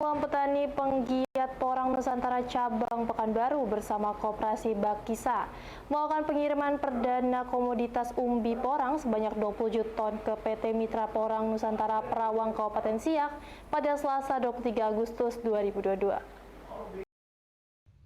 Petani penggiat porang Nusantara cabang Pekanbaru bersama Koperasi Bakisa melakukan pengiriman perdana komoditas umbi porang sebanyak 27 ton ke PT Mitra Porang Nusantara Perawang Kabupaten Siak pada Selasa 23 Agustus 2022.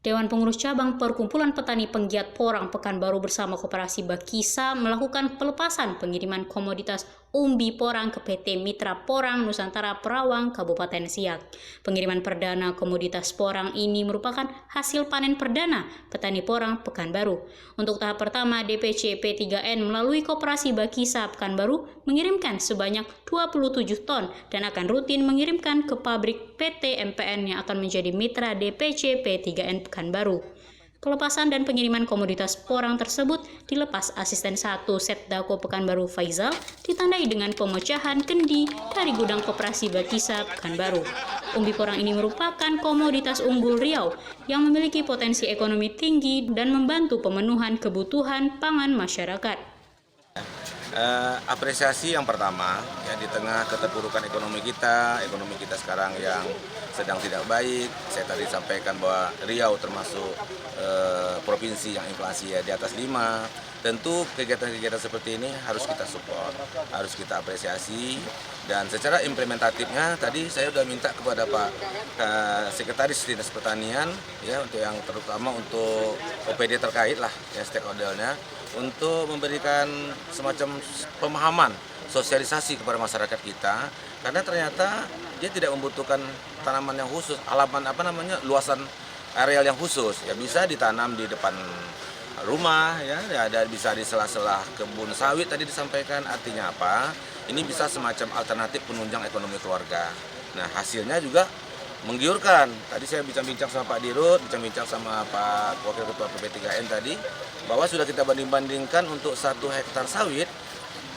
Dewan Pengurus Cabang Perkumpulan Petani Penggiat Porang Pekanbaru bersama Koperasi Bakisa melakukan pelepasan pengiriman komoditas umbi porang ke PT Mitra Porang Nusantara Perawang Kabupaten Siak. Pengiriman perdana komoditas porang ini merupakan hasil panen perdana petani porang Pekanbaru. Untuk tahap pertama, DPC P3N melalui Koperasi Bakisa Pekanbaru mengirimkan sebanyak 27 ton dan akan rutin mengirimkan ke pabrik PT MPN yang akan menjadi mitra DPC P3N Pekanbaru. Pelepasan dan pengiriman komoditas porang tersebut dilepas Asisten 1 Setdako Pekanbaru Faizal ditandai dengan pemecahan kendi dari gudang Koperasi Bakisa Pekanbaru. Umbi porang ini merupakan komoditas unggul Riau yang memiliki potensi ekonomi tinggi dan membantu pemenuhan kebutuhan pangan masyarakat. Apresiasi yang pertama ya, di tengah keterpurukan ekonomi kita sekarang yang sedang tidak baik. Saya tadi sampaikan bahwa Riau termasuk provinsi yang inflasi ya, di atas 5. Tentu kegiatan-kegiatan seperti ini harus kita support, harus kita apresiasi, dan secara implementatifnya tadi saya sudah minta kepada Pak Sekretaris Dinas Pertanian ya, untuk yang terutama untuk OPD terkait lah ya, stakeholdernya, untuk memberikan semacam pemahaman, sosialisasi kepada masyarakat kita, karena ternyata dia tidak membutuhkan tanaman yang khusus, luasan areal yang khusus, ya bisa ditanam di depan rumah, ya ada bisa di sela-sela kebun sawit tadi disampaikan. Artinya apa? Ini bisa semacam alternatif penunjang ekonomi keluarga. Nah, hasilnya juga menggiurkan. Tadi saya bincang-bincang sama Pak Dirut, bincang-bincang sama Pak Wakil Ketua PP3N tadi, bahwa sudah kita banding-bandingkan untuk 1 hektar sawit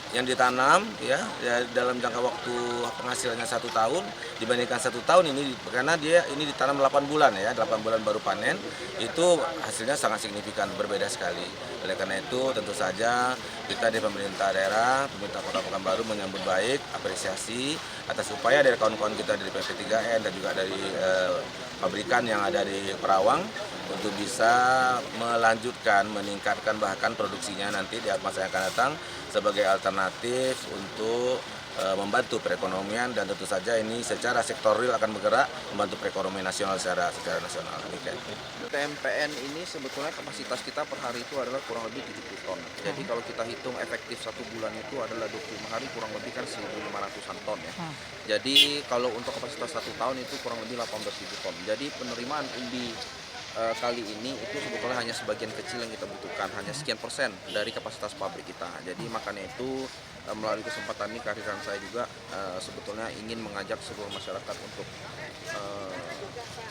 yang ditanam ya dalam jangka waktu penghasilannya 1 tahun dibandingkan 1 tahun ini, karena dia ini ditanam 8 bulan ya, 8 bulan baru panen, itu hasilnya sangat signifikan, berbeda sekali. Oleh karena itu tentu saja kita di pemerintah daerah, pemerintah Kota Pekanbaru menyambut baik, apresiasi atas upaya dari kawan-kawan kita dari PP3N dan juga dari pabrikan yang ada di Perawang untuk bisa melanjutkan, meningkatkan bahkan produksinya nanti di masa yang akan datang sebagai alternatif untuk membantu perekonomian, dan tentu saja ini secara sektoral akan bergerak membantu perekonomian nasional secara nasional. TMPN ini sebetulnya kapasitas kita per hari itu adalah kurang lebih 70 ton. Jadi kalau kita hitung efektif 1 bulan itu adalah 25 hari, kurang lebih kan 1.500-an ton ya. Jadi kalau untuk kapasitas 1 tahun itu kurang lebih 18.000 ton. Jadi penerimaan umbi kali ini itu sebetulnya hanya sebagian kecil yang kita butuhkan, hanya sekian persen dari kapasitas pabrik kita. Jadi makanya itu melalui kesempatan ini kehadiran saya juga sebetulnya ingin mengajak seluruh masyarakat untuk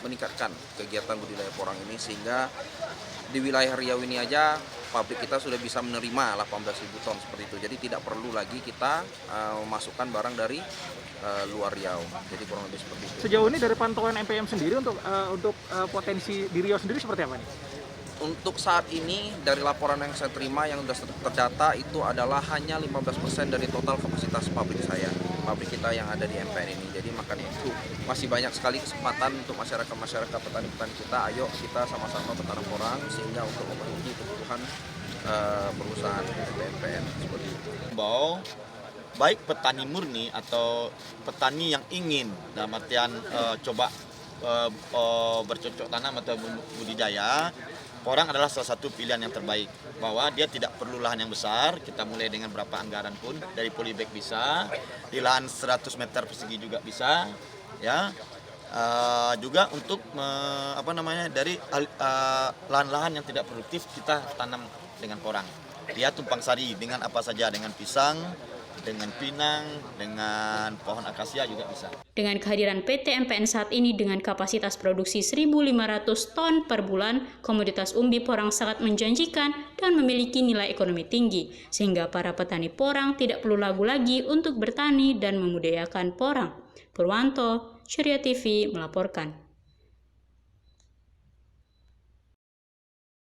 meningkatkan kegiatan budidaya porang ini, sehingga di wilayah Riau ini aja pabrik kita sudah bisa menerima 18.000 ton seperti itu. Jadi tidak perlu lagi kita memasukkan barang dari luar Riau. Jadi kurang lebih seperti itu. Sejauh ini dari pantauan MPM sendiri untuk potensi di Riau sendiri seperti apa nih? Untuk saat ini dari laporan yang saya terima yang sudah terdata itu adalah hanya 15% dari total kapasitas pabrik kita yang ada di MPN ini. Jadi makanya itu masih banyak sekali kesempatan untuk masyarakat petani-petani kita. Ayo kita sama-sama bertanam porang sehingga untuk memenuhi kebutuhan perusahaan MPN seperti itu. Bahwa baik petani murni atau petani yang ingin dalam artian coba bercocok tanam atau budidaya, porang adalah salah satu pilihan yang terbaik, bahwa dia tidak perlu lahan yang besar. Kita mulai dengan berapa anggaran pun, dari polybag bisa, di lahan 100 meter persegi juga bisa ya. Juga untuk dari lahan-lahan yang tidak produktif kita tanam dengan porang. Dia tumpang sari dengan apa saja, dengan pisang, dengan pinang, dengan pohon akasia juga bisa. Dengan kehadiran PT MPN saat ini dengan kapasitas produksi 1.500 ton per bulan, komoditas umbi porang sangat menjanjikan dan memiliki nilai ekonomi tinggi, sehingga para petani porang tidak perlu ragu lagi untuk bertani dan memudayakan porang. Purwanto, Ceria TV melaporkan.